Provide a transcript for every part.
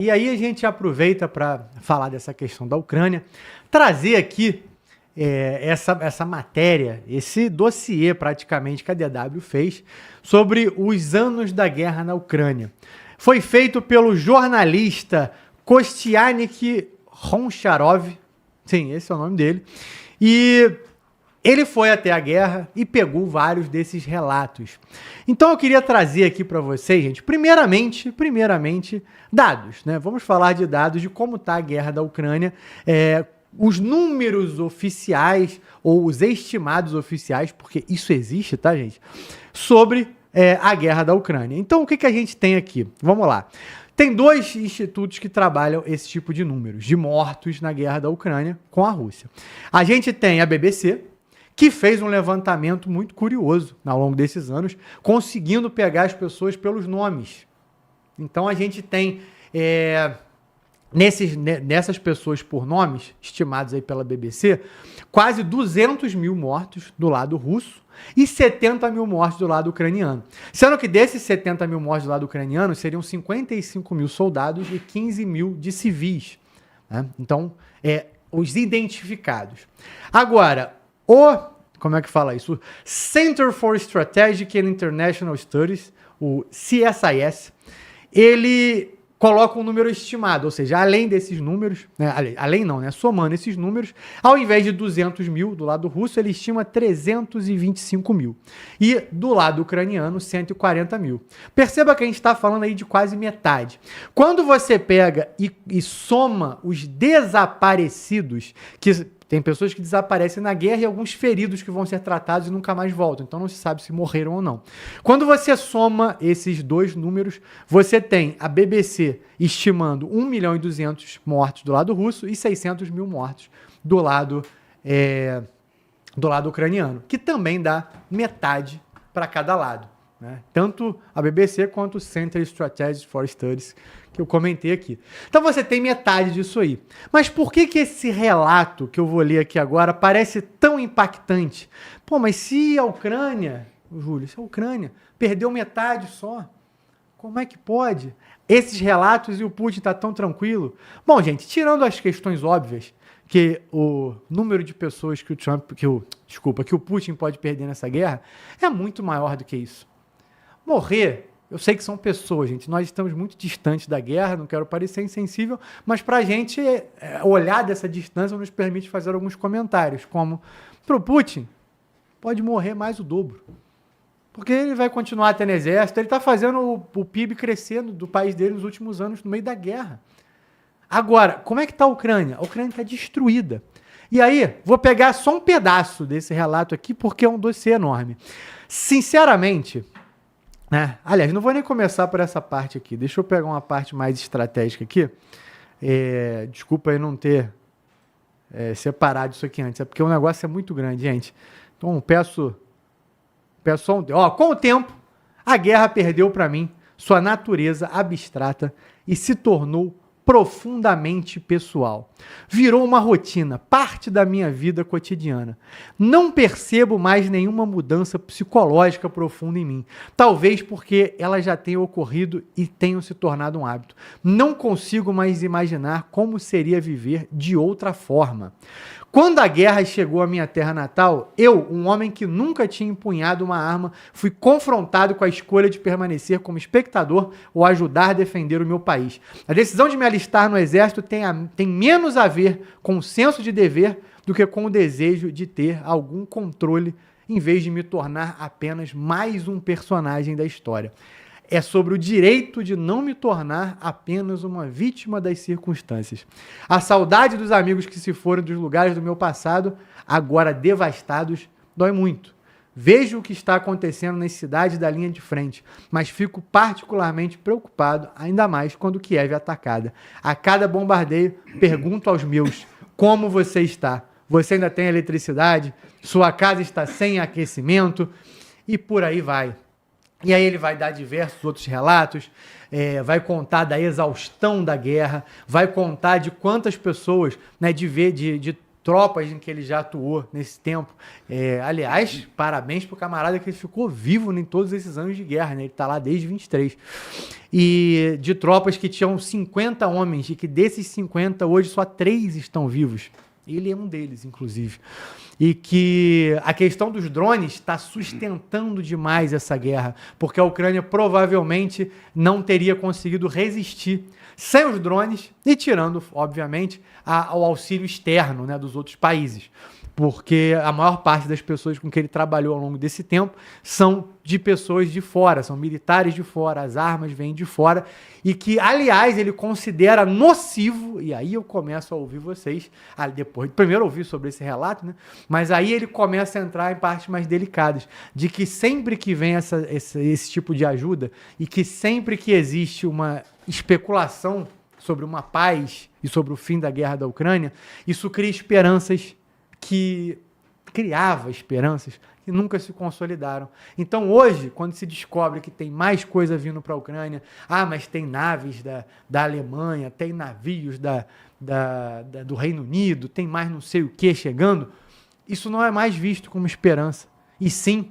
E aí a gente aproveita para falar dessa questão da Ucrânia, trazer aqui essa matéria, esse dossiê praticamente que a DW fez sobre os anos da guerra na Ucrânia. Foi feito pelo jornalista Kostianik Honcharov, sim, esse é o nome dele, e ele foi até a guerra e pegou vários desses relatos. Então eu queria trazer aqui para vocês, gente, primeiramente, dados, né? Vamos falar de dados de como está a guerra da Ucrânia, os números oficiais ou os estimados oficiais, porque isso existe, tá, gente? Sobre a guerra da Ucrânia. Então o que a gente tem aqui? Vamos lá. Tem dois institutos que trabalham esse tipo de números, de mortos na guerra da Ucrânia com a Rússia. A gente tem a BBC, que fez um levantamento muito curioso ao longo desses anos, conseguindo pegar as pessoas pelos nomes. Então a gente tem nessas pessoas por nomes, estimados aí pela BBC, quase 200 mil mortos do lado russo e 70 mil mortos do lado ucraniano. Sendo que desses 70 mil mortos do lado ucraniano, seriam 55 mil soldados e 15 mil de civis. Né? Então, os identificados. Agora, como é que fala isso? O Center for Strategic and International Studies, o CSIS, ele coloca um número estimado, ou seja, além desses números, né, somando esses números, ao invés de 200 mil do lado russo, ele estima 325 mil. E do lado ucraniano, 140 mil. Perceba que a gente está falando aí de quase metade. Quando você pega e soma os desaparecidos, que tem pessoas que desaparecem na guerra e alguns feridos que vão ser tratados e nunca mais voltam. Então não se sabe se morreram ou não. Quando você soma esses dois números, você tem a BBC estimando 1 milhão e 200 mortos do lado russo e 600 mil mortos do lado ucraniano, que também dá metade para cada lado. Né? Tanto a BBC quanto o Center Strategic for Studies, que eu comentei aqui. Então você tem metade disso aí. Mas por que esse relato que eu vou ler aqui agora parece tão impactante? Pô, mas se a Ucrânia, Júlio, se a Ucrânia perdeu metade só, como é que pode? Esses relatos e o Putin está tão tranquilo? Bom, gente, tirando as questões óbvias, que o número de pessoas que o Putin pode perder nessa guerra é muito maior do que isso. Morrer, eu sei que são pessoas, gente. Nós estamos muito distantes da guerra, não quero parecer insensível, mas para a gente olhar dessa distância nos permite fazer alguns comentários, como, para o Putin, pode morrer mais o dobro. Porque ele vai continuar tendo exército, ele está fazendo o PIB crescendo do país dele nos últimos anos, no meio da guerra. Agora, como é que está a Ucrânia? A Ucrânia está destruída. E aí, vou pegar só um pedaço desse relato aqui, porque é um dossiê enorme. Sinceramente, aliás, não vou nem começar por essa parte aqui. Deixa eu pegar uma parte mais estratégica aqui. Desculpa aí não ter separado isso aqui antes. É porque o negócio é muito grande, gente. Então, peço só um tempo. Com o tempo, a guerra perdeu para mim sua natureza abstrata e se tornou profundamente pessoal. Virou uma rotina, parte da minha vida cotidiana. Não percebo mais nenhuma mudança psicológica profunda em mim. Talvez porque ela já tenha ocorrido e tenha se tornado um hábito. Não consigo mais imaginar como seria viver de outra forma. Quando a guerra chegou à minha terra natal, eu, um homem que nunca tinha empunhado uma arma, fui confrontado com a escolha de permanecer como espectador ou ajudar a defender o meu país. A decisão de me alistar no exército tem menos a ver com o senso de dever do que com o desejo de ter algum controle, em vez de me tornar apenas mais um personagem da história. É sobre o direito de não me tornar apenas uma vítima das circunstâncias. A saudade dos amigos que se foram dos lugares do meu passado, agora devastados, dói muito. Vejo o que está acontecendo nas cidades da linha de frente, mas fico particularmente preocupado, ainda mais quando Kiev é atacada. A cada bombardeio, pergunto aos meus, como você está? Você ainda tem eletricidade? Sua casa está sem aquecimento? E por aí vai. E aí ele vai dar diversos outros relatos, vai contar da exaustão da guerra, vai contar de quantas pessoas, de tropas em que ele já atuou nesse tempo. Aliás, parabéns pro camarada que ele ficou vivo em todos esses anos de guerra, né? Ele tá lá desde 23. E de tropas que tinham 50 homens, e que desses 50, hoje só 3 estão vivos. Ele é um deles, inclusive. E que a questão dos drones está sustentando demais essa guerra, porque a Ucrânia provavelmente não teria conseguido resistir sem os drones e tirando, obviamente, ao auxílio externo, né, dos outros países. Porque a maior parte das pessoas com que ele trabalhou ao longo desse tempo são de pessoas de fora, são militares de fora, as armas vêm de fora, e que, aliás, ele considera nocivo, e aí eu começo a ouvir vocês, depois, primeiro ouvir sobre esse relato, né? Mas aí ele começa a entrar em partes mais delicadas, de que sempre que vem esse tipo de ajuda, e que sempre que existe uma especulação sobre uma paz e sobre o fim da guerra da Ucrânia, isso cria esperanças que nunca se consolidaram. Então hoje, quando se descobre que tem mais coisa vindo para a Ucrânia, mas tem naves da Alemanha, tem navios do Reino Unido, tem mais não sei o que chegando, isso não é mais visto como esperança. E sim,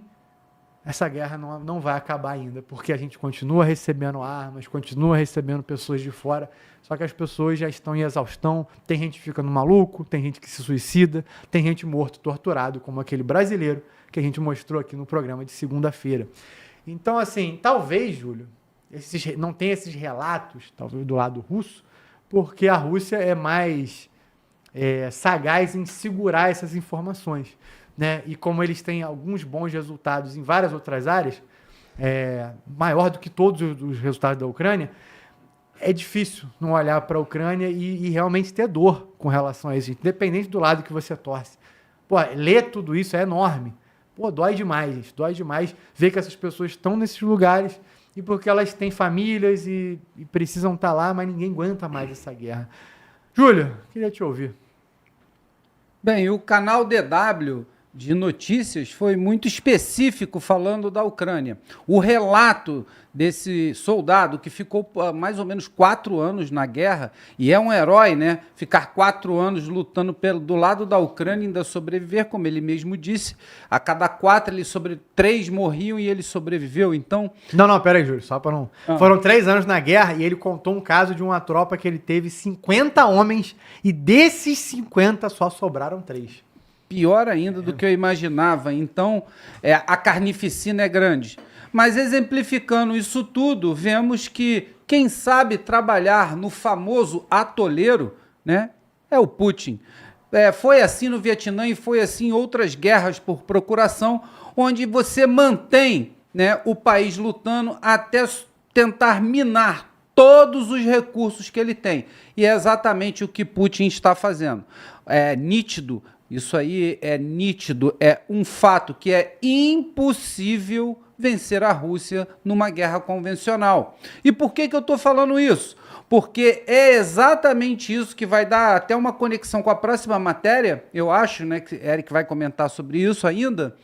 essa guerra não vai acabar ainda, porque a gente continua recebendo armas, continua recebendo pessoas de fora, só que as pessoas já estão em exaustão, tem gente ficando maluco, tem gente que se suicida, tem gente morto, torturado, como aquele brasileiro que a gente mostrou aqui no programa de segunda-feira. Então, assim, talvez, Júlio, não tenha esses relatos, talvez do lado russo, porque a Rússia é mais sagaz em segurar essas informações, né? E como eles têm alguns bons resultados em várias outras áreas, maior do que todos os resultados da Ucrânia, é difícil não olhar para a Ucrânia e realmente ter dor com relação a isso, independente do lado que você torce. Pô, ler tudo isso é enorme. Pô, dói demais, gente. Dói demais ver que essas pessoas estão nesses lugares e porque elas têm famílias e precisam estar lá, mas ninguém aguenta mais essa guerra. Júlio, queria te ouvir. Bem, o canal DW de notícias foi muito específico falando da Ucrânia. O relato desse soldado que ficou mais ou menos 4 anos na guerra, e é um herói, né? Ficar 4 anos lutando do lado da Ucrânia e ainda sobreviver, como ele mesmo disse, a cada 4 3 morriam e ele sobreviveu, então... Não, pera aí, Júlio, só para não... Foram 3 anos na guerra e ele contou um caso de uma tropa que ele teve 50 homens e desses 50 só sobraram 3. Pior ainda do que eu imaginava. Então, a carnificina é grande. Mas exemplificando isso tudo, vemos que quem sabe trabalhar no famoso atoleiro, né, é o Putin. Foi assim no Vietnã e foi assim em outras guerras por procuração, onde você mantém, né, o país lutando até tentar minar todos os recursos que ele tem. E é exatamente o que Putin está fazendo. É nítido. Isso aí é nítido, é um fato que é impossível vencer a Rússia numa guerra convencional. E por que eu estou falando isso? Porque é exatamente isso que vai dar até uma conexão com a próxima matéria, eu acho, né, que Eric vai comentar sobre isso ainda,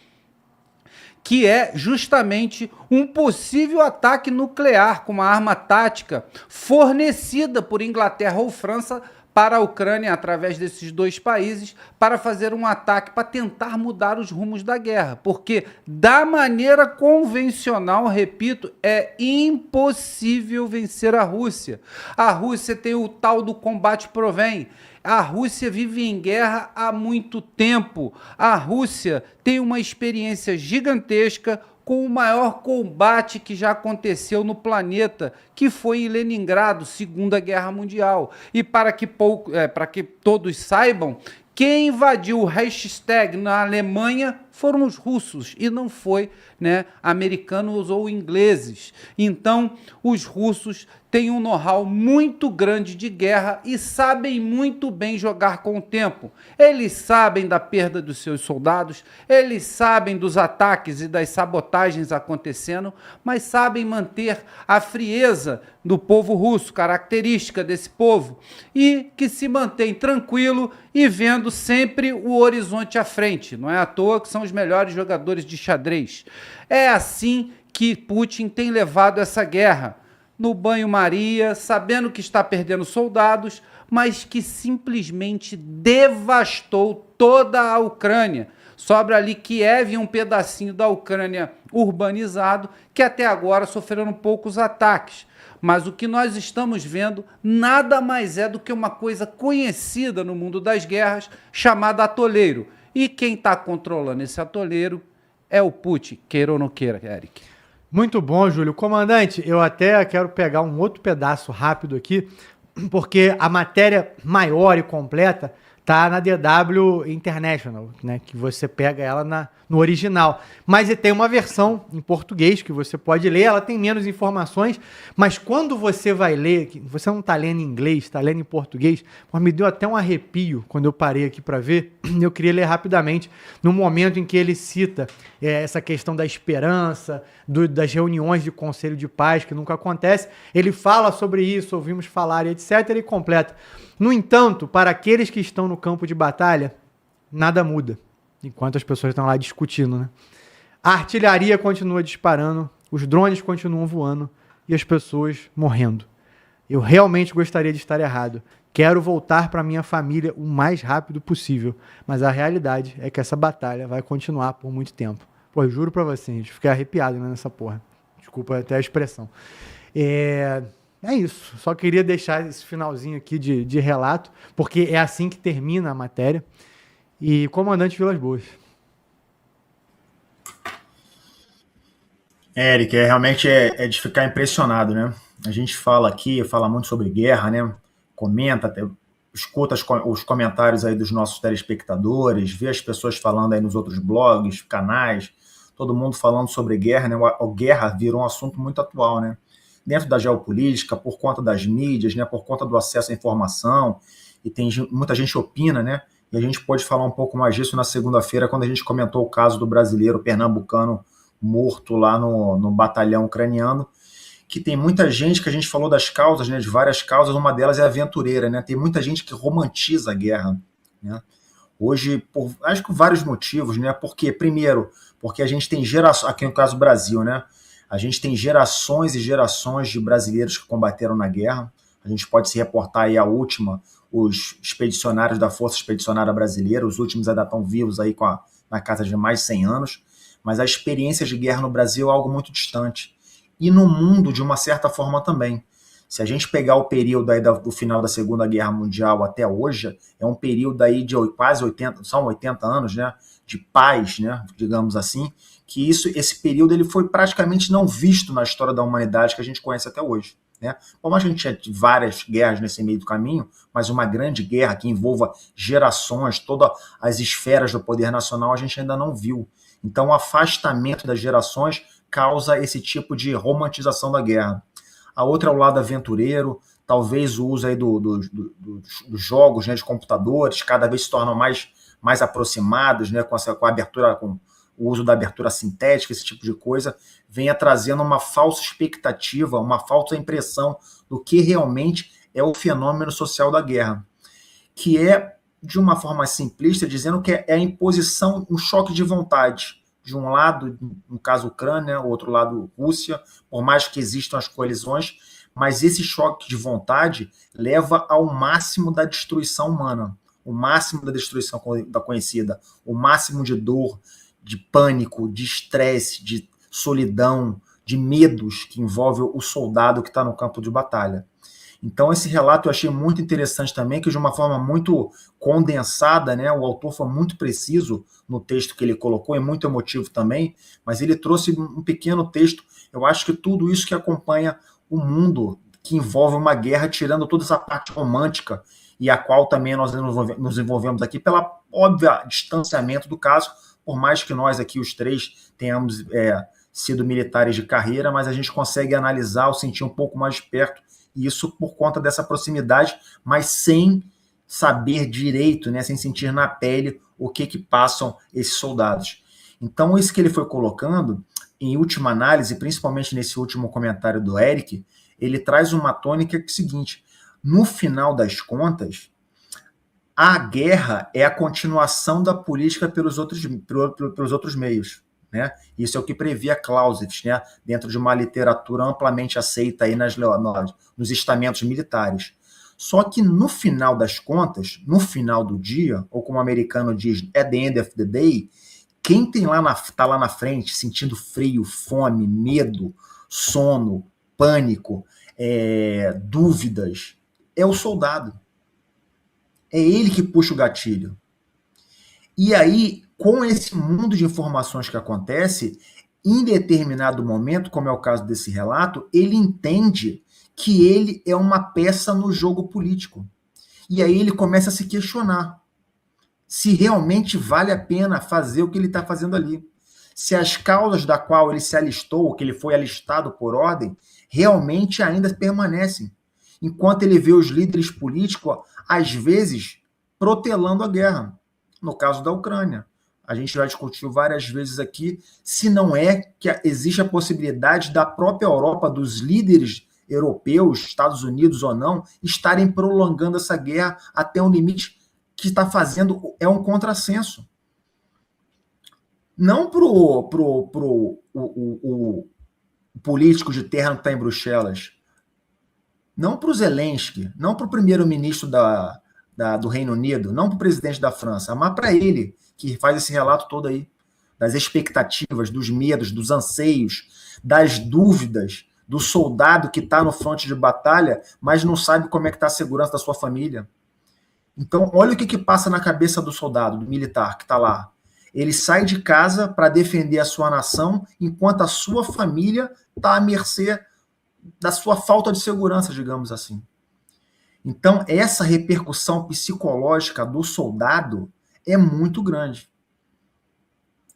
que é justamente um possível ataque nuclear com uma arma tática fornecida por Inglaterra ou França para a Ucrânia, através desses 2 países, para fazer um ataque, para tentar mudar os rumos da guerra. Porque, da maneira convencional, repito, é impossível vencer a Rússia. A Rússia tem o tal do combate provém. A Rússia vive em guerra há muito tempo. A Rússia tem uma experiência gigantesca com o maior combate que já aconteceu no planeta, que foi em Leningrado, Segunda Guerra Mundial. E para que todos saibam, quem invadiu o Reichstag na Alemanha foram os russos e não foi, né, americanos ou ingleses. Então, os russos têm um know-how muito grande de guerra e sabem muito bem jogar com o tempo. Eles sabem da perda dos seus soldados, eles sabem dos ataques e das sabotagens acontecendo, mas sabem manter a frieza do povo russo, característica desse povo, e que se mantém tranquilo e vendo sempre o horizonte à frente. Não é à toa que são os melhores jogadores de xadrez. É assim que Putin tem levado essa guerra. no banho-maria, sabendo que está perdendo soldados, mas que simplesmente devastou toda a Ucrânia. Sobra ali Kiev e um pedacinho da Ucrânia urbanizado, que até agora sofreram poucos ataques. Mas o que nós estamos vendo nada mais é do que uma coisa conhecida no mundo das guerras, chamada atoleiro. E quem está controlando esse atoleiro é o Putin, queira ou não queira, Eric. Muito bom, Júlio. Comandante, eu até quero pegar um outro pedaço rápido aqui, porque a matéria maior e completa tá na DW International, né, que você pega ela no original. Mas tem uma versão em português que você pode ler, ela tem menos informações, mas quando você vai ler, você não está lendo em inglês, está lendo em português, mas me deu até um arrepio quando eu parei aqui para ver, eu queria ler rapidamente, no momento em que ele cita essa questão da esperança, das reuniões de conselho de paz, que nunca acontece, ele fala sobre isso, ouvimos falar e etc, e completa. No entanto, para aqueles que estão no campo de batalha, nada muda, enquanto as pessoas estão lá discutindo, né? A artilharia continua disparando, os drones continuam voando e as pessoas morrendo. Eu realmente gostaria de estar errado. Quero voltar para minha família o mais rápido possível, mas a realidade é que essa batalha vai continuar por muito tempo. Pô, eu juro para você, gente, fiquei arrepiado, né, nessa porra. Desculpa até a expressão. É isso, só queria deixar esse finalzinho aqui de relato, porque é assim que termina a matéria. E comandante Vilas Boas. Eric, realmente é de ficar impressionado, né? A gente fala muito sobre guerra, né? Comenta, escuta os comentários aí dos nossos telespectadores, vê as pessoas falando aí nos outros blogs, canais, todo mundo falando sobre guerra, né? A guerra virou um assunto muito atual, né? Dentro da geopolítica, por conta das mídias, né, por conta do acesso à informação, e muita gente opina, né, e a gente pode falar um pouco mais disso na segunda-feira, quando a gente comentou o caso do brasileiro pernambucano morto lá no batalhão ucraniano, que tem muita gente, que a gente falou das causas, né, de várias causas, uma delas é aventureira, né, tem muita gente que romantiza a guerra, né, hoje, acho que por vários motivos, né, porque, primeiro, porque a gente tem gerações, aqui no caso do Brasil, né, a gente tem gerações e gerações de brasileiros que combateram na guerra. A gente pode se reportar aí a última, os expedicionários da Força Expedicionária Brasileira, os últimos ainda estão vivos aí na casa de mais de 100 anos, mas a experiência de guerra no Brasil é algo muito distante. E no mundo, de uma certa forma, também. Se a gente pegar o período aí do final da Segunda Guerra Mundial até hoje, é um período aí de quase 80 anos, né, de paz, né, digamos assim, que esse período ele foi praticamente não visto na história da humanidade que a gente conhece até hoje, né? Como a gente tinha várias guerras nesse meio do caminho, mas uma grande guerra que envolva gerações, todas as esferas do poder nacional, a gente ainda não viu. Então o afastamento das gerações causa esse tipo de romantização da guerra. A outra é o lado aventureiro, talvez o uso aí dos jogos, né, de computadores, cada vez se tornam mais aproximados, né, com a abertura, com o uso da abertura sintética, esse tipo de coisa, venha trazendo uma falsa expectativa, uma falsa impressão do que realmente é o fenômeno social da guerra, que é, de uma forma simplista, dizendo que é a imposição, um choque de vontade. De um lado, no caso Ucrânia, outro lado Rússia, por mais que existam as coalizões, mas esse choque de vontade leva ao máximo da destruição humana, o máximo da destruição da conhecida, o máximo de dor, de pânico, de estresse, de solidão, de medos que envolve o soldado que está no campo de batalha. Então esse relato eu achei muito interessante também, que de uma forma muito condensada, né, o autor foi muito preciso no texto que ele colocou, é muito emotivo também, mas ele trouxe um pequeno texto, eu acho que tudo isso que acompanha o mundo que envolve uma guerra, tirando toda essa parte romântica, e a qual também nós nos envolvemos aqui pela óbvia distanciamento do caso, por mais que nós aqui, os três, tenhamos sido militares de carreira, mas a gente consegue analisar ou sentir um pouco mais de perto, e isso por conta dessa proximidade, mas sem saber direito, né, sem sentir na pele o que passam esses soldados. Então, isso que ele foi colocando, em última análise, principalmente nesse último comentário do Eric, ele traz uma tônica que é o seguinte: no final das contas, a guerra é a continuação da política pelos outros meios, né? Isso é o que previa Clausewitz, né? Dentro de uma literatura amplamente aceita aí nos estamentos militares. Só que no final das contas, no final do dia, ou como o americano diz, at the end of the day, quem tá lá na frente sentindo frio, fome, medo, sono, pânico, dúvidas, é o soldado. É ele que puxa o gatilho. E aí, com esse mundo de informações que acontece, em determinado momento, como é o caso desse relato, ele entende que ele é uma peça no jogo político. E aí ele começa a se questionar se realmente vale a pena fazer o que ele está fazendo ali. Se as causas da qual ele se alistou, que ele foi alistado por ordem, realmente ainda permanecem. Enquanto ele vê os líderes políticos, às vezes, protelando a guerra. No caso da Ucrânia. A gente já discutiu várias vezes aqui se não é que existe a possibilidade da própria Europa, dos líderes europeus, Estados Unidos ou não, estarem prolongando essa guerra até um limite que está fazendo um contrassenso. Não para o político de terno que está em Bruxelas, não para o Zelensky, não para o primeiro-ministro do Reino Unido, não para o presidente da França, mas para ele, que faz esse relato todo aí, das expectativas, dos medos, dos anseios, das dúvidas do soldado que está no fronte de batalha, mas não sabe como é que está a segurança da sua família. Então, olha o que passa na cabeça do soldado, do militar que está lá. Ele sai de casa para defender a sua nação, enquanto a sua família está à mercê da sua falta de segurança, digamos assim. Então, essa repercussão psicológica do soldado é muito grande.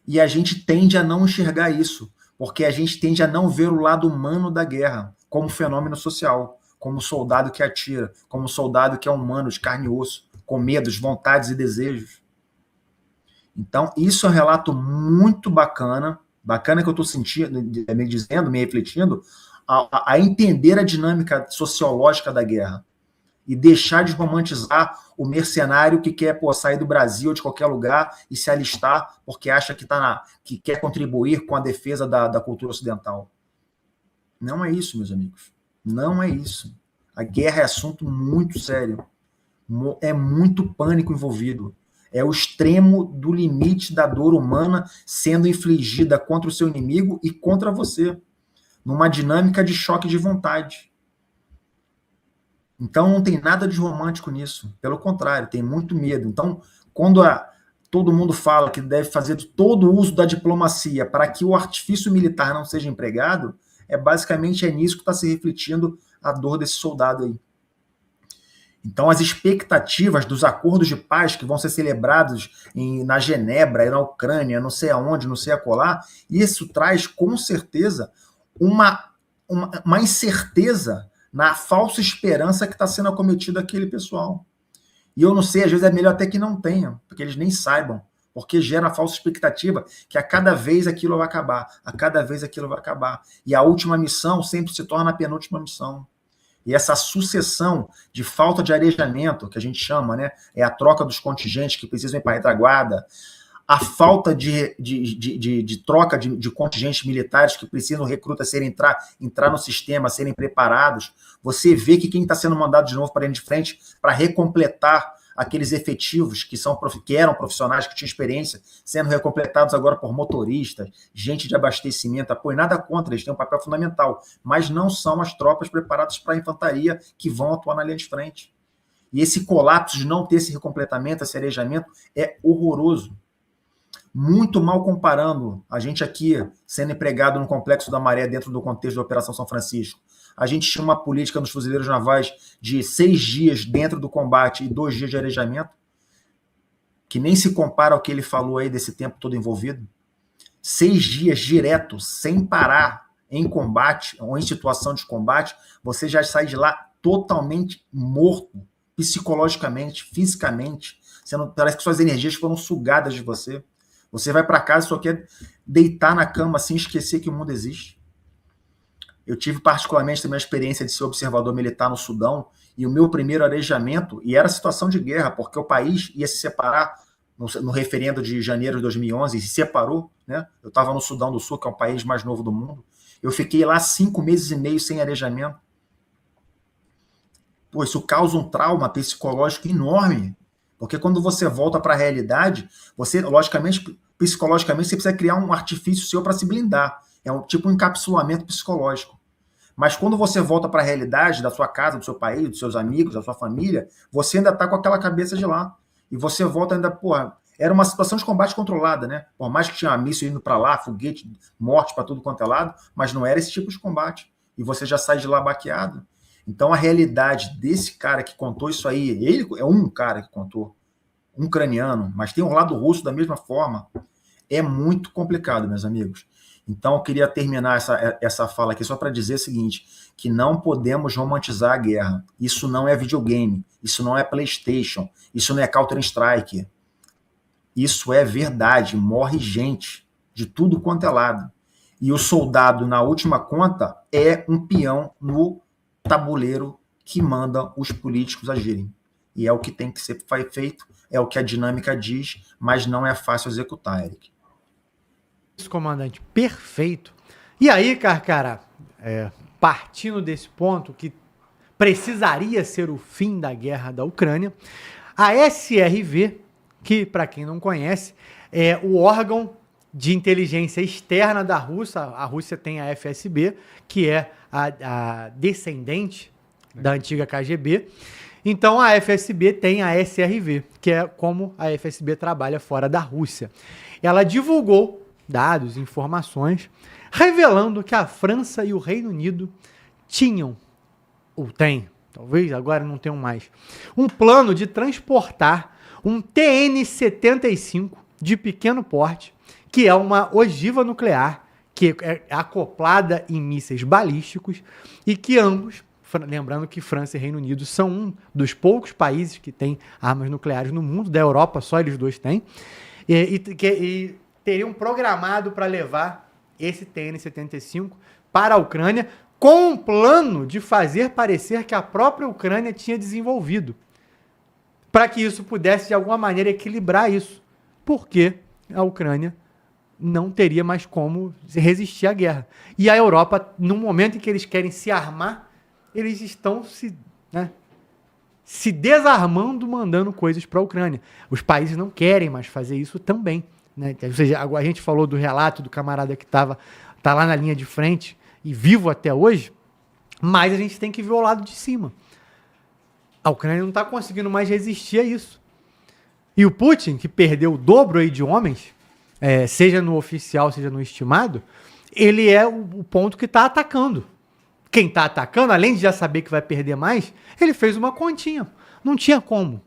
E a gente tende a não enxergar isso, porque a gente tende a não ver o lado humano da guerra como fenômeno social, como soldado que atira, como soldado que é humano, de carne e osso, com medos, vontades e desejos. Então, isso é um relato muito bacana que eu estou sentindo, me dizendo, me refletindo, a entender a dinâmica sociológica da guerra e deixar de romantizar o mercenário que quer sair do Brasil ou de qualquer lugar e se alistar porque acha que quer contribuir com a defesa da cultura ocidental. Não é isso, meus amigos. Não é isso. A guerra é assunto muito sério. É muito pânico envolvido. É o extremo do limite da dor humana sendo infligida contra o seu inimigo e contra você, numa dinâmica de choque de vontade. Então não tem nada de romântico nisso. Pelo contrário, tem muito medo. Então, quando todo mundo fala que deve fazer todo o uso da diplomacia para que o artifício militar não seja empregado, basicamente nisso que está se refletindo a dor desse soldado aí. Então, as expectativas dos acordos de paz que vão ser celebrados na Genebra, na Ucrânia, não sei aonde, não sei acolá, isso traz, com certeza, uma incerteza na falsa esperança que está sendo acometida aquele pessoal. E eu não sei, às vezes é melhor até que não tenham, porque eles nem saibam, porque gera a falsa expectativa que a cada vez aquilo vai acabar, a cada vez aquilo vai acabar. E a última missão sempre se torna a penúltima missão. E essa sucessão de falta de arejamento, que a gente chama, né, é a troca dos contingentes que precisam ir para a retaguarda, a falta de troca de contingentes militares que precisam recrutas entrar no sistema, serem preparados. Você vê que quem está sendo mandado de novo para dentro de frente para recompletar aqueles efetivos que eram profissionais, que tinham experiência, sendo recompletados agora por motoristas, gente de abastecimento, apoio, nada contra, eles têm um papel fundamental, mas não são as tropas preparadas para a infantaria que vão atuar na linha de frente. E esse colapso de não ter esse recompletamento, esse arejamento, é horroroso. Muito mal comparando a gente aqui sendo empregado no Complexo da Maré dentro do contexto da Operação São Francisco. A gente tinha uma política nos fuzileiros navais de 6 dias dentro do combate e 2 dias de arejamento, que nem se compara ao que ele falou aí desse tempo todo envolvido. 6 dias direto, sem parar, em combate ou em situação de combate, você já sai de lá totalmente morto, psicologicamente, fisicamente. Parece que suas energias foram sugadas de você. Você vai para casa e só quer deitar na cama assim, esquecer que o mundo existe. Eu tive particularmente também a experiência de ser observador militar no Sudão, e o meu primeiro arejamento, e era situação de guerra, porque o país ia se separar no referendo de janeiro de 2011 e se separou, né? Eu estava no Sudão do Sul, que é o país mais novo do mundo. Eu fiquei lá 5 meses e meio sem arejamento. Pô, isso causa um trauma psicológico enorme, porque quando você volta para a realidade, você, logicamente, psicologicamente, você precisa criar um artifício seu para se blindar. É tipo um encapsulamento psicológico. Mas quando você volta para a realidade da sua casa, do seu país, dos seus amigos, da sua família, você ainda está com aquela cabeça de lá. E você volta ainda, porra, era uma situação de combate controlada, né? Por mais que tinha míssil indo para lá, foguete, morte para tudo quanto é lado, mas não era esse tipo de combate. E você já sai de lá baqueado. Então a realidade desse cara que contou isso aí, ele é um cara que contou, um ucraniano, mas tem um lado russo da mesma forma, é muito complicado, meus amigos. Então, eu queria terminar essa fala aqui só para dizer o seguinte, que não podemos romantizar a guerra. Isso não é videogame, isso não é PlayStation, isso não é Counter-Strike. Isso é verdade, morre gente de tudo quanto é lado. E o soldado, na última conta, é um peão no tabuleiro que manda os políticos agirem. E é o que tem que ser feito, é o que a dinâmica diz, mas não é fácil executar, Eric. Isso, comandante, perfeito. E aí, Carcará, partindo desse ponto que precisaria ser o fim da guerra da Ucrânia, a SRV, que para quem não conhece, é o órgão de inteligência externa da Rússia. A Rússia tem a FSB, que é a descendente da antiga KGB. Então a FSB tem a SRV, que é como a FSB trabalha fora da Rússia. Ela divulgou dados, informações, revelando que a França e o Reino Unido tinham, ou têm, talvez agora não tenham mais, um plano de transportar um TN-75 de pequeno porte, que é uma ogiva nuclear, que é acoplada em mísseis balísticos, e que ambos, lembrando que França e Reino Unido são um dos poucos países que têm armas nucleares no mundo, da Europa só eles dois têm, e teriam programado para levar esse TN-75 para a Ucrânia, com um plano de fazer parecer que a própria Ucrânia tinha desenvolvido, para que isso pudesse, de alguma maneira, equilibrar isso, porque a Ucrânia não teria mais como resistir à guerra. E a Europa, no momento em que eles querem se armar, eles estão se desarmando, mandando coisas para a Ucrânia. Os países não querem mais fazer isso também, né? Ou seja, a gente falou do relato do camarada que tá lá na linha de frente e vivo até hoje, mas a gente tem que ver o lado de cima. A Ucrânia não está conseguindo mais resistir a isso. E o Putin, que perdeu o dobro aí de homens, seja no oficial, seja no estimado, ele é o ponto que está atacando. Quem está atacando, além de já saber que vai perder mais, ele fez uma continha. Não tinha como.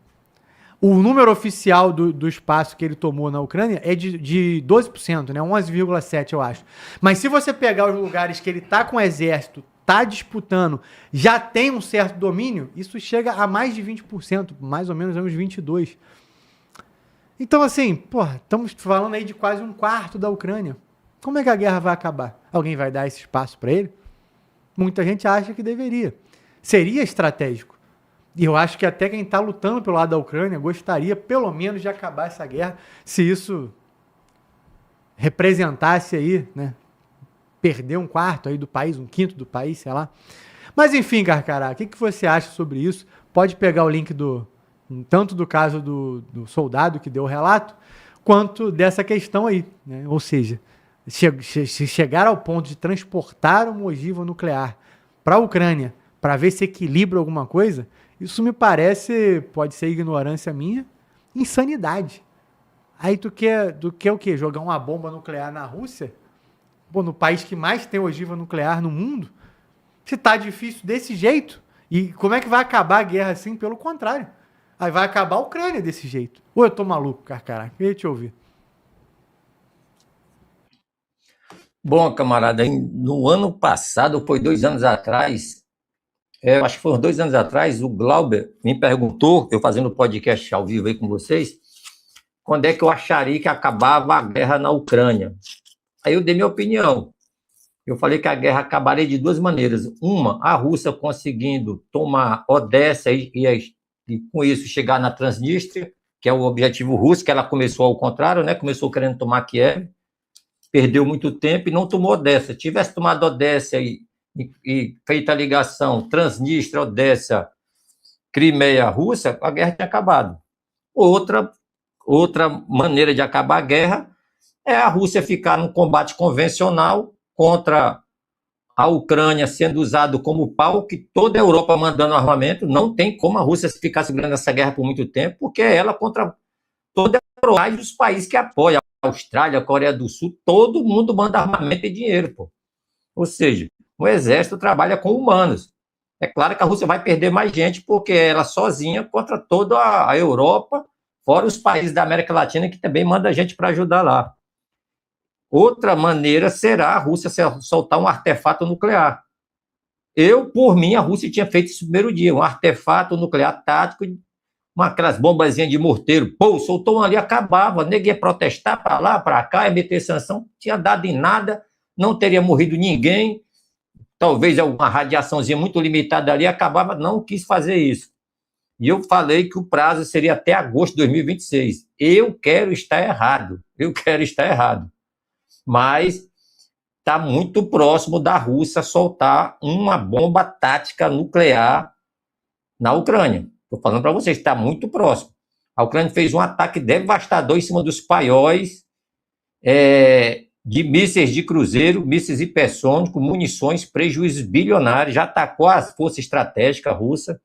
O número oficial do espaço que ele tomou na Ucrânia é de 12%, né? 11,7%, eu acho. Mas se você pegar os lugares que ele está com o exército, está disputando, já tem um certo domínio, isso chega a mais de 20%, mais ou menos uns 22%. Então, assim, estamos falando aí de quase um quarto da Ucrânia. Como é que a guerra vai acabar? Alguém vai dar esse espaço para ele? Muita gente acha que deveria. Seria estratégico. E eu acho que até quem está lutando pelo lado da Ucrânia gostaria, pelo menos, de acabar essa guerra, se isso representasse aí, né, perder um quarto aí do país, um quinto do país, sei lá. Mas enfim, Carcará, o que você acha sobre isso? Pode pegar o link tanto do caso do soldado que deu o relato, quanto dessa questão aí, né? Ou seja, se chegar ao ponto de transportar uma ogiva nuclear para a Ucrânia para ver se equilibra alguma coisa, isso me parece, pode ser ignorância minha, insanidade. Aí tu quer o quê? Jogar uma bomba nuclear na Rússia? Pô, no país que mais tem ogiva nuclear no mundo? Se tá difícil desse jeito, e como é que vai acabar a guerra assim? Pelo contrário. Aí vai acabar a Ucrânia desse jeito. Ou eu tô maluco, Carcará? Queria te ouvir. Bom, camarada, no ano passado, foi 2 anos atrás, acho que foram 2 anos atrás, o Glauber me perguntou, eu fazendo podcast ao vivo aí com vocês, quando é que eu acharia que acabava a guerra na Ucrânia. Aí eu dei minha opinião. Eu falei que a guerra acabaria de 2 maneiras. Uma, a Rússia conseguindo tomar Odessa e com isso chegar na Transnistria, que é o objetivo russo, que ela começou ao contrário, né? Começou querendo tomar Kiev, perdeu muito tempo e não tomou Odessa. Tivesse tomado Odessa e feito a ligação Transnistria, Odessa, Crimeia, Rússia, a guerra tinha acabado. Outra maneira de acabar a guerra é a Rússia ficar num combate convencional contra a Ucrânia sendo usado como pau, que toda a Europa mandando armamento. Não tem como a Rússia ficar segurando essa guerra por muito tempo, porque é ela contra toda a Europa e os países que apoiam, a Austrália, a Coreia do Sul, todo mundo manda armamento e dinheiro, pô. Ou seja, o exército trabalha com humanos. É claro que a Rússia vai perder mais gente, porque ela sozinha contra toda a Europa, fora os países da América Latina, que também manda gente para ajudar lá. Outra maneira será a Rússia soltar um artefato nuclear. Por mim, a Rússia tinha feito isso no primeiro dia, um artefato nuclear tático, aquelas bombazinhas de morteiro, soltou um ali, acabava, ninguém ia protestar para lá, para cá, ia meter sanção, tinha dado em nada, não teria morrido ninguém, talvez alguma radiaçãozinha muito limitada ali, acabava, não quis fazer isso. E eu falei que o prazo seria até agosto de 2026. Eu quero estar errado. Mas está muito próximo da Rússia soltar uma bomba tática nuclear na Ucrânia. Estou falando para vocês, está muito próximo. A Ucrânia fez um ataque devastador em cima dos paióis de mísseis de cruzeiro, mísseis hipersônicos, munições, prejuízos bilionários, já atacou a força estratégica russa,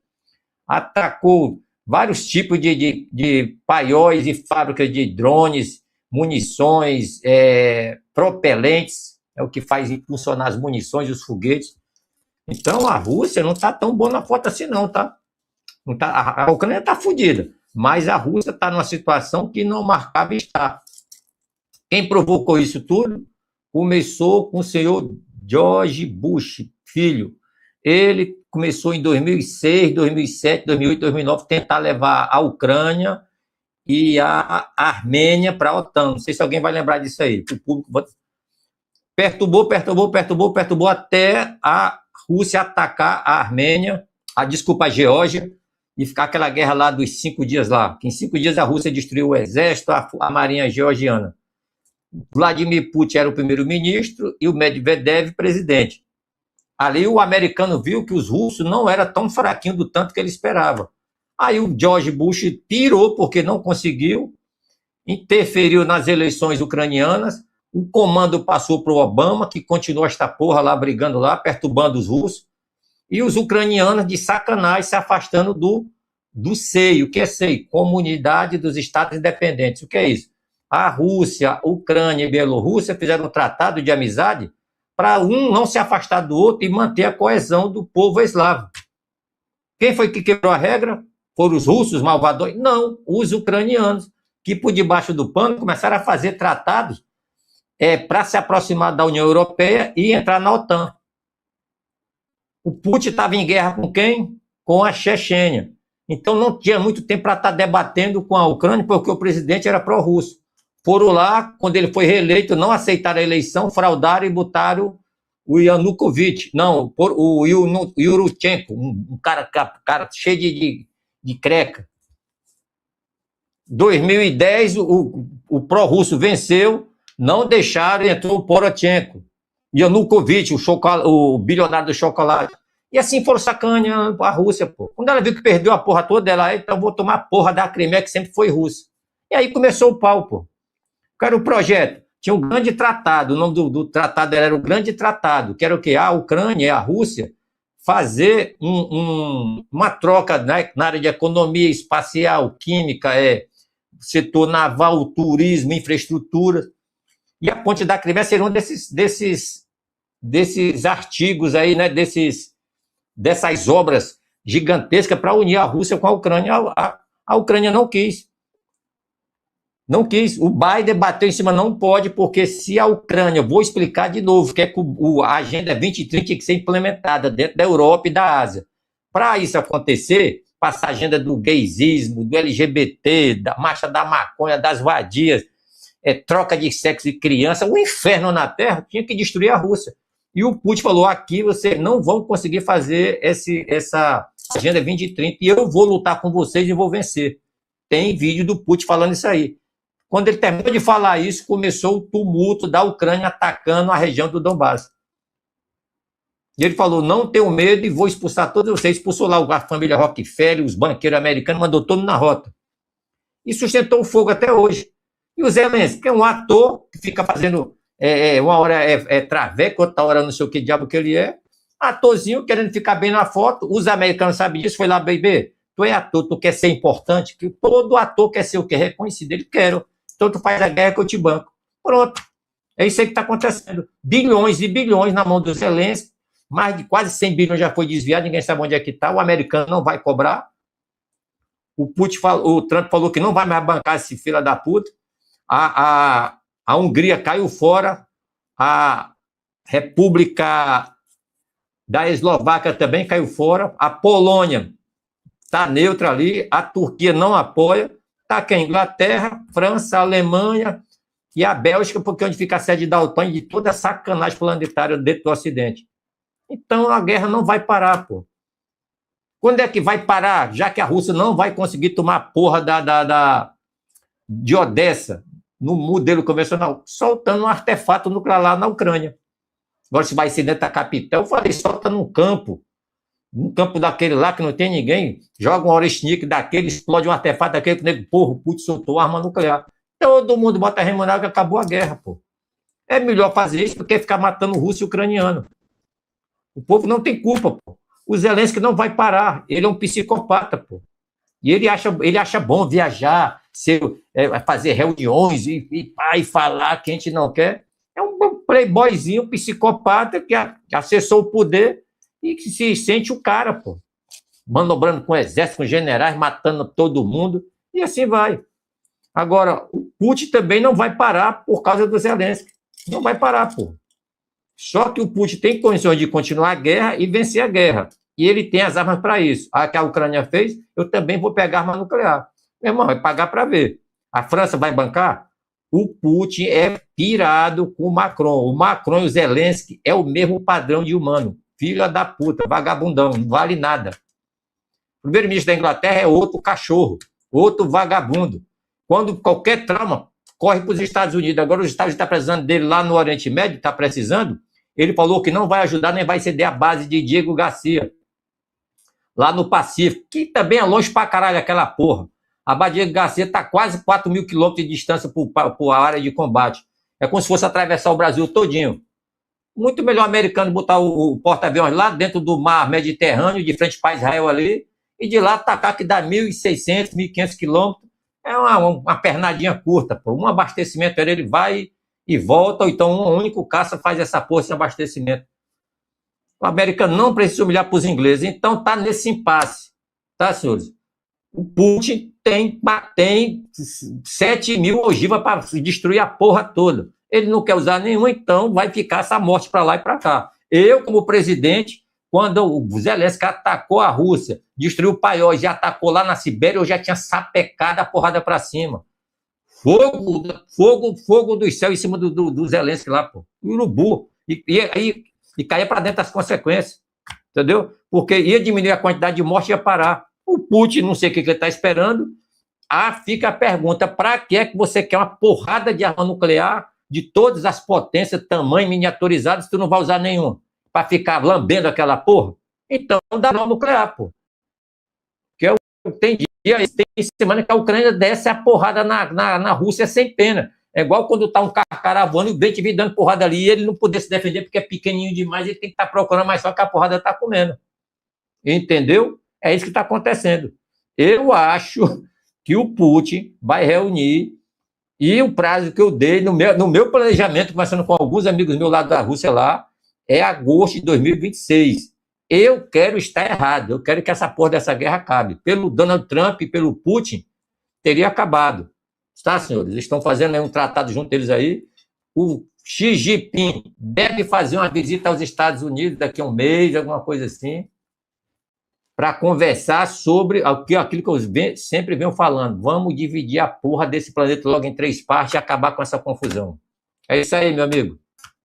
atacou vários tipos de paióis e fábricas de drones, munições, propelentes, é o que faz funcionar as munições e os foguetes. Então, a Rússia não está tão boa na foto assim, não, tá? A Ucrânia está fodida, mas a Rússia está numa situação que não marcava estar. Quem provocou isso tudo? Começou com o senhor George Bush, filho. Ele começou em 2006, 2007, 2008, 2009, tentar levar a Ucrânia e a Armênia para a OTAN. Não sei se alguém vai lembrar disso aí. O público perturbou até a Rússia atacar a Armênia, a Geórgia, e ficar aquela guerra lá dos 5 dias lá. Que em 5 dias a Rússia destruiu o exército, a marinha georgiana. Vladimir Putin era o primeiro-ministro e o Medvedev presidente. Ali o americano viu que os russos não eram tão fraquinhos do tanto que ele esperava. Aí o George Bush pirou porque não conseguiu, interferiu nas eleições ucranianas, o comando passou para o Obama, que continuou esta porra lá, brigando lá, perturbando os russos, e os ucranianos de sacanagem se afastando do SEI. O que é SEI? Comunidade dos Estados Independentes. O que é isso? A Rússia, Ucrânia e Bielorrússia fizeram um tratado de amizade para um não se afastar do outro e manter a coesão do povo eslavo. Quem foi que quebrou a regra? Foram os russos malvadores? Não, os ucranianos, que por debaixo do pano começaram a fazer tratados para se aproximar da União Europeia e entrar na OTAN. O Putin estava em guerra com quem? Com a Chechênia. Então não tinha muito tempo para estar debatendo com a Ucrânia, porque o presidente era pró-russo. Foram lá, quando ele foi reeleito, não aceitaram a eleição, fraudaram e botaram o Yanukovych, não, o Yurchenko, um cara cheio de creca. 2010, o pró-russo venceu, não deixaram, entrou o Poroshenko, Yanukovych, o bilionário do chocolate. E assim foram sacaneando a Rússia, pô. Quando ela viu que perdeu a porra toda, ela, então vou tomar a porra da Crimeia, que sempre foi russa. E aí começou o pau, pô. Qual era o projeto? Tinha um grande tratado, o nome do tratado era o Grande Tratado, que era o quê? A Ucrânia e a Rússia fazer uma troca, né, na área de economia espacial, química, setor naval, turismo, infraestrutura. E a Ponte da Crimeia seria um desses artigos aí, né, dessas obras gigantescas para unir a Rússia com a Ucrânia. A Ucrânia não quis. Não quis. O Biden bateu em cima, não pode, porque se a Ucrânia, vou explicar de novo, que a Agenda 2030 tinha que ser implementada dentro da Europa e da Ásia. Para isso acontecer, passar a agenda do gaysismo, do LGBT, da marcha da maconha, das vadias, troca de sexo de criança, o inferno na Terra, tinha que destruir a Rússia. E o Putin falou, aqui vocês não vão conseguir fazer essa Agenda 2030 e eu vou lutar com vocês e vou vencer. tem vídeo do Putin falando isso aí. Quando ele terminou de falar isso, começou o tumulto da Ucrânia atacando a região do Donbass. E ele falou, não tenho medo e vou expulsar todos vocês. Expulsou lá a família Rockefeller, os banqueiros americanos, mandou todo na rota. E sustentou o fogo até hoje. E o Zelensky, que é um ator que fica fazendo, uma hora é traveco, outra hora não sei o que diabo que ele é, atorzinho querendo ficar bem na foto. Os americanos sabem disso, foi lá, baby, tu é ator, tu quer ser importante, que todo ator quer ser o quê? Reconhecido, ele quer. Então tu faz a guerra que eu te banco. Pronto. É isso aí que está acontecendo. Bilhões e bilhões na mão do Zelensky, mais de quase 100 bilhões já foi desviado, ninguém sabe onde é que está, o americano não vai cobrar. O Trump falou que não vai mais bancar esse filho da puta. A Hungria caiu fora, a República da Eslováquia também caiu fora, a Polônia está neutra ali, a Turquia não apoia, está aqui a Inglaterra, França, a Alemanha e a Bélgica, porque onde fica a sede da OTAN e de toda a sacanagem planetária dentro do Ocidente. Então a guerra não vai parar, pô. Quando é que vai parar? Já que a Rússia não vai conseguir tomar a porra de Odessa no modelo convencional, soltando um artefato nuclear lá na Ucrânia. Agora, se vai ser dentro da capital, eu falei, solta num campo daquele lá que não tem ninguém, joga um Oreshnik daquele, explode um artefato daquele, que o nego, porra, o Putin soltou arma nuclear. Todo mundo bota remunerado que acabou a guerra, pô. É melhor fazer isso do que ficar matando russo e ucraniano. O povo não tem culpa, pô. O Zelensky não vai parar, ele é um psicopata, pô. E ele acha bom viajar, fazer reuniões e falar que a gente não quer. É um playboyzinho, psicopata que acessou o poder e que se sente o cara, pô. Manobrando com o exército, com generais, matando todo mundo, e assim vai. Agora, o Putin também não vai parar por causa do Zelensky. Não vai parar, pô. Só que o Putin tem condições de continuar a guerra e vencer a guerra. E ele tem as armas para isso. A que a Ucrânia fez, eu também vou pegar arma nuclear. Meu irmão, vai pagar para ver. A França vai bancar? O Putin é pirado com o Macron. O Macron e o Zelensky é o mesmo padrão de humano. Filha da puta, vagabundão, não vale nada. O primeiro-ministro da Inglaterra é outro cachorro, outro vagabundo. Quando qualquer trauma, corre para os Estados Unidos. Agora os Estados Unidos estão precisando dele lá no Oriente Médio, está precisando. Ele falou que não vai ajudar, nem vai ceder a base de Diego Garcia, lá no Pacífico, que também é longe pra caralho aquela porra. A base de Diego Garcia está quase 4.000 quilômetros de distância por área de combate. É como se fosse atravessar o Brasil todinho. Muito melhor o americano botar o porta-aviões lá dentro do mar Mediterrâneo, de frente para Israel ali, e de lá atacar que dá 1.600, 1.500 quilômetros. É uma pernadinha curta, pô. Um abastecimento, ele vai e volta, ou então um único caça faz essa porra sem abastecimento. O americano não precisa humilhar para os ingleses, então está nesse impasse, tá, senhores? O Putin tem 7.000 ogivas para destruir a porra toda. Ele não quer usar nenhum, então vai ficar essa morte para lá e para cá. Eu, como presidente, quando o Zelensky atacou a Rússia, destruiu o Paiol, já atacou lá na Sibéria, eu já tinha sapecado a porrada para cima. Fogo do céu em cima do Zelensky lá, pô. Urubu. E caía para dentro das consequências. Entendeu? Porque ia diminuir a quantidade de morte e ia parar. O Putin, não sei o que ele está esperando. Fica a pergunta, para que é que você quer uma porrada de arma nuclear de todas as potências, tamanho miniaturizado, se tu não vai usar nenhum? Para ficar lambendo aquela porra? Então, dá arma nuclear, pô. Porque tem semana que a Ucrânia desce a porrada na Rússia sem pena. É igual quando está um caravana e o dente vem dando porrada ali e ele não poder se defender porque é pequenininho demais, ele tem que estar procurando, mas só que a porrada está comendo. Entendeu? É isso que está acontecendo. Eu acho que o Putin vai reunir, e o prazo que eu dei no meu planejamento, conversando com alguns amigos meus lá da Rússia lá, é agosto de 2026. Eu quero estar errado, eu quero que essa porra dessa guerra acabe. Pelo Donald Trump e pelo Putin, teria acabado. Tá, senhores? Eles estão fazendo um tratado junto deles aí. O Xi Jinping deve fazer uma visita aos Estados Unidos daqui a um mês, alguma coisa assim, para conversar sobre aquilo que eu sempre venho falando. Vamos dividir a porra desse planeta logo em 3 partes e acabar com essa confusão. É isso aí, meu amigo.